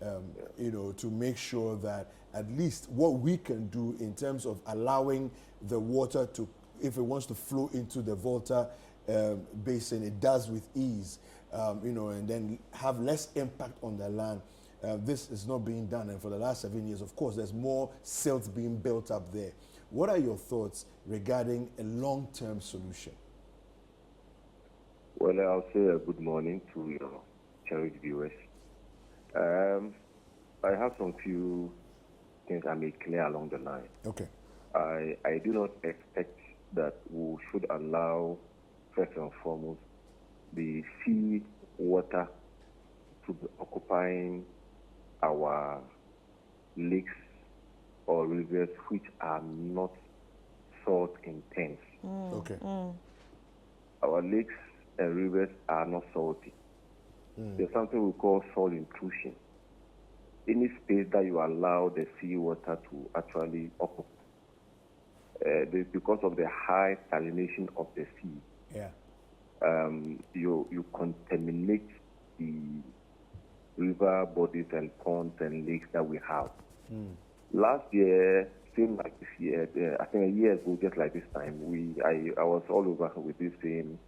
To make sure that at least what we can do in terms of allowing the water to, if it wants to flow into the Volta basin, it does with ease, and then have less impact on the land. This is not being done, and for the last 7 years, of course, there's more silt being built up there. What are your thoughts regarding a long-term solution? Well, I'll say a good morning to your cherished viewers. I have some few things I may clear along the line. Okay. I do not expect that we should allow, first and foremost, the sea water to be occupying our lakes or rivers which are not salt intense. Okay. Our lakes and rivers are not salty. There's something we call soil intrusion. Any space that you allow the sea water to actually occupy because of the high salination of the sea, you contaminate the river bodies and ponds and lakes that we have. Last year, same like this year, I think a year ago, just like this time, I was all over with this same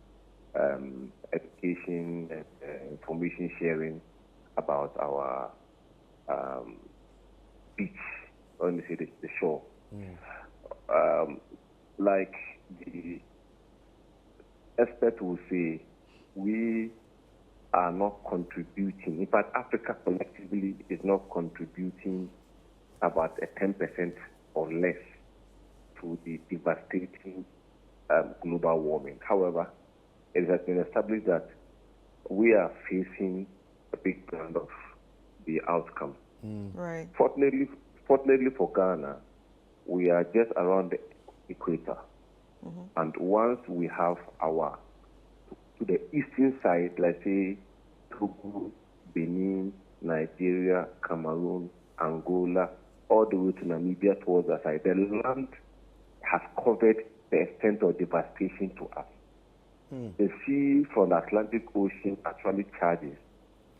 education and information sharing about our beach, or let me say the shore. Like the expert will say, we are not contributing. In fact, Africa collectively is not contributing about 10% or less to the devastating global warming. However, it has been established that we are facing a big part of the outcome. Right. Fortunately for Ghana, we are just around the equator. And once we have to the eastern side, let's say Togo, Benin, Nigeria, Cameroon, Angola, all the way to Namibia towards the side, the land has covered the extent of devastation to us. The sea from the Atlantic Ocean actually charges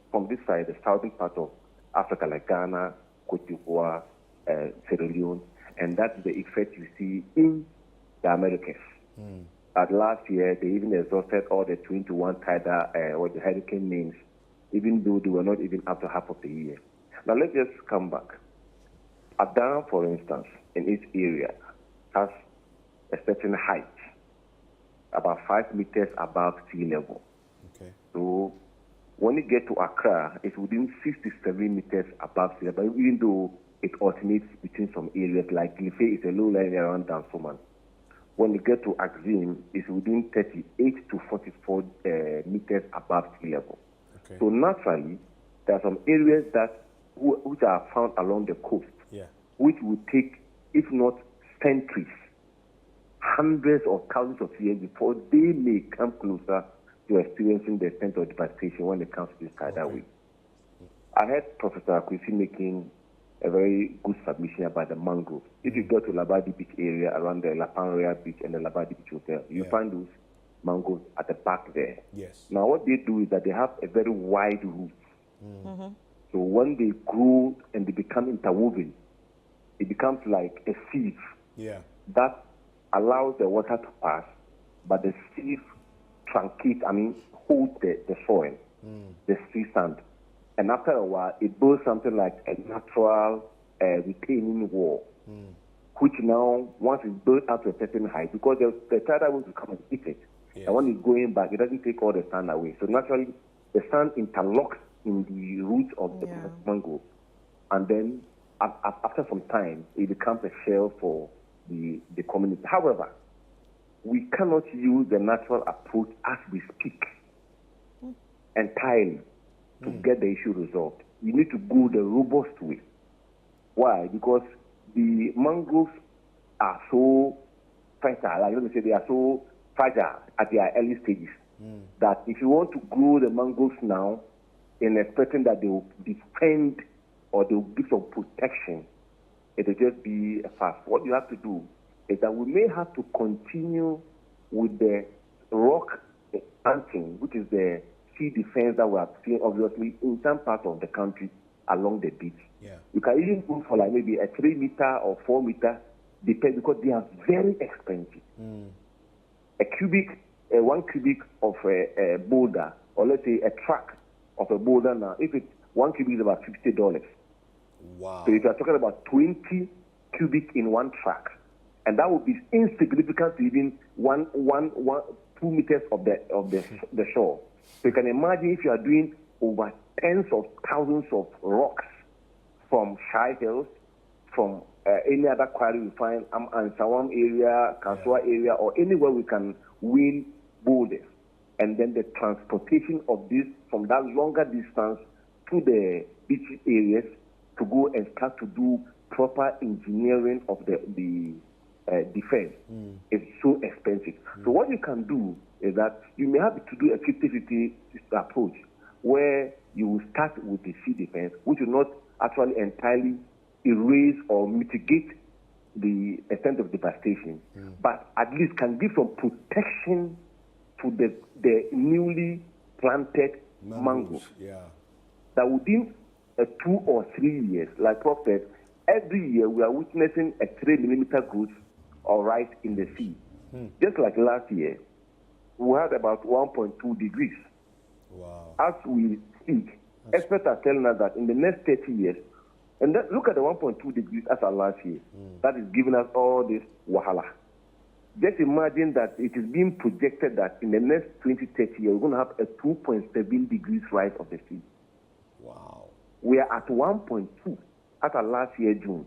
from this side, the southern part of Africa, like Ghana, Cote d'Ivoire, Sierra Leone, and that's the effect you see in the Americas. Last year, they even exhausted all the 21 Tidal, what the hurricane means, even though they were not even up to half of the year. Now let's just come back. Adan, for instance, in its area, has a certain height, about 5 meters above sea level. Okay. So when you get to Accra, it's within 67 meters above sea level, even though it alternates between some areas, like Glife is a low line around Dansoman. When you get to Axim, it's within 38 to 44 meters above sea level. Okay. So naturally, there are some areas which are found along the coast, which will take, if not centuries, hundreds of thousands of years before they may come closer to experiencing the extent of devastation when it comes to this tidal wave. I heard Professor Akwesi making a very good submission about the mangroves. If you go to Labadi Beach area around the Lapanria Beach and the Labadi Beach Hotel, you find those mangroves at the back there. Yes. Now what they do is that they have a very wide root. So when they grow and they become interwoven, it becomes like a sieve that allows the water to pass, but the sieve holds the soil, the sea sand. And after a while, it builds something like a natural retaining wall, which now, once it's built up to a certain height, because the tidal wave will come and eat it. And when it's going back, it doesn't take all the sand away. So naturally, the sand interlocks in the roots of the mangrove. And then, after some time, it becomes a shell for the community. However, we cannot use the natural approach as we speak entirely to get the issue resolved. We need to go the robust way. Why? Because the mangroves are so fertile, like let me say they are so fragile at their early stages, that if you want to grow the mangroves now in expecting that they will defend or they will give some protection, it will just be a fast. What you have to do is that we may have to continue with the rock planting, which is the sea defense that we are seeing obviously in some parts of the country along the beach. You can even go for like maybe a 3 meter or 4 meter, depend, because they are very expensive. A 1 cubic of a boulder, or let's say a track of a boulder now, if it's 1 cubic is about $50. Wow. So if you're talking about 20 cubic in one track, and that would be insignificant to even 2 meters of the shore. So you can imagine if you are doing over tens of thousands of rocks from Shy Hills, from any other quarry we find, Ansawam area, Kansua area, or anywhere we can win boulders. And then the transportation of this from that longer distance to the beach areas to go and start to do proper engineering of the defense is so expensive. So what you can do is that you may have to do a 50-50 approach where you will start with the sea defense, which will not actually entirely erase or mitigate the extent of devastation, but at least can give some protection to the newly planted mangroves. Yeah. That within 2 or 3 years, like Prof said, every year we are witnessing a 3 millimeter growth or rise in the sea. Just like last year, we had about 1.2 degrees. Wow. As we speak, experts are telling us that in the next 30 years, and then look at the 1.2 degrees as our last year, that is giving us all this wahala. Just imagine that it is being projected that in the next 20, 30 years, we're going to have a 2.7 degrees rise of the sea. Wow. We are at 1.2 at our last year, June.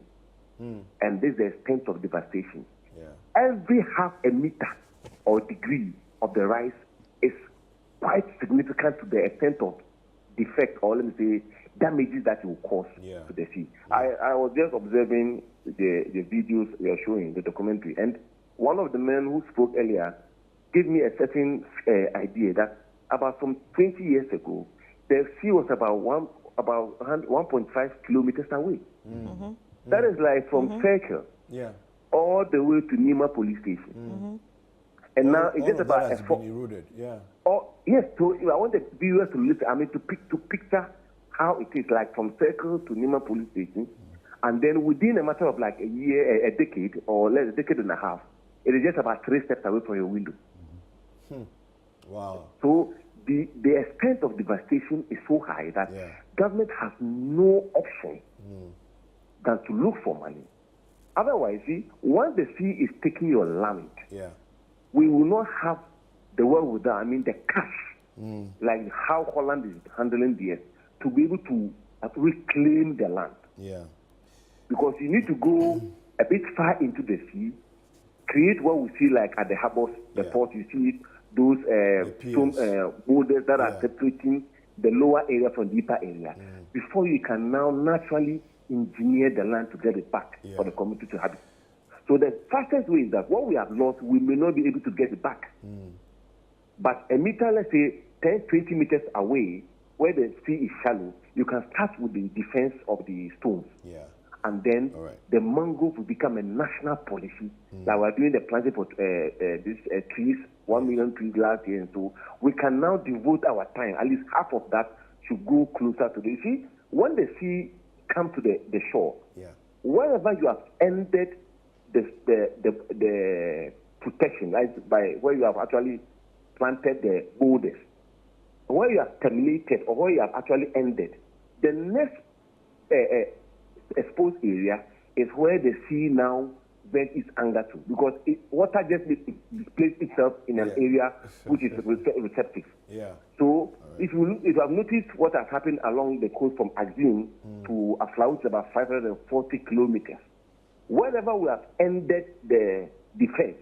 And this is the extent of devastation. Yeah. Every half a meter or degree of the rise is quite significant to the extent of defect, or let me say, damages that it will cause to the sea. I was just observing the videos we are showing, the documentary, and one of the men who spoke earlier gave me a certain idea that about some 20 years ago, the sea was about 1.5 kilometers away. That is like from Circle all the way to Nima police station. And now it's just about that has been eroded. Yeah. Oh yes, so I want the viewers to listen. I mean, to picture how it is like from Circle to Nima police station, and then within a matter of like a year, a decade, or less, a decade and a half, it is just about 3 steps away from your window. Wow. So the extent of devastation is so high that government has no option than to look for money. Otherwise, see, once the sea is taking your land, we will not have the wherewithal, I mean the cash, like how Holland is handling this, to be able to reclaim the land. Yeah. Because you need to go a bit far into the sea, create what we see like at the harbors, the ports, you see it, those stone boulders that are separating the lower area from the deeper area, before you can now naturally engineer the land to get it back for the community to have it. So the fastest way is that what we have lost, we may not be able to get it back. But a meter, let's say 10, 20 meters away, where the sea is shallow, you can start with the defense of the stones. And then the mangrove will become a national policy. Like we're doing the planting for these trees, 1 million trees last year. And so we can now devote our time, at least half of that should go closer to the, you see, when the sea comes to the shore, wherever you have ended the protection, right, by where you have actually planted the boulders, where you have terminated or where you have actually ended, the next exposed area is where the sea now vents its anger to, because water just displays itself in an area which is receptive. So if you have noticed what has happened along the coast from Axim to Aflau, it's about 540 kilometers. Wherever we have ended the defense,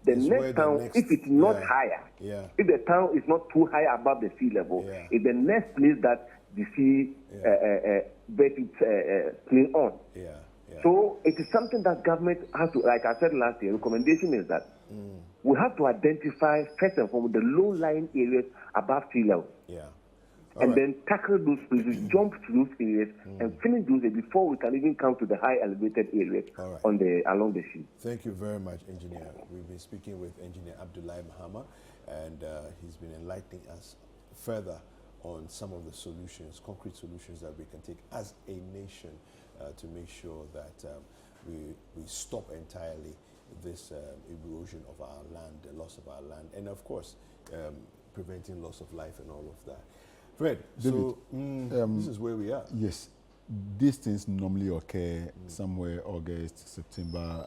the next town, if it's not higher, if the town is not too high above the sea level, is the next place that the sea bet its plane on. So it is something that government has to, like I said last year, recommendation is that we have to identify first and foremost the low-lying areas above sea level. And then tackle those places, jump to those areas, and finish those areas before we can even come to the high elevated areas along the sea. Thank you very much, Engineer. We've been speaking with Engineer Abdullahi Mahama, and he's been enlightening us further on some of the solutions, concrete solutions that we can take as a nation to make sure that we stop entirely this erosion of our land, the loss of our land, and of course, preventing loss of life and all of that. Fred, David, so this is where we are. Yes. These things normally occur somewhere August, September,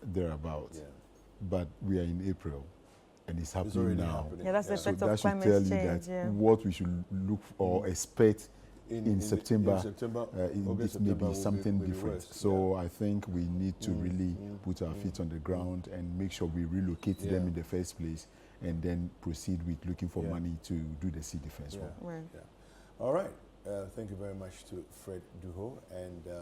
thereabouts. But we are in April, and it's happening now. Yeah, that's the effect so of that should climate tell change. you that what we should look or expect in September, August, it may September be something will be different. worse. So I think we need to really put our feet on the ground and make sure we relocate them in the first place, and then proceed with looking for money to do the sea defense work. All right. Thank you very much to Fred Duho, and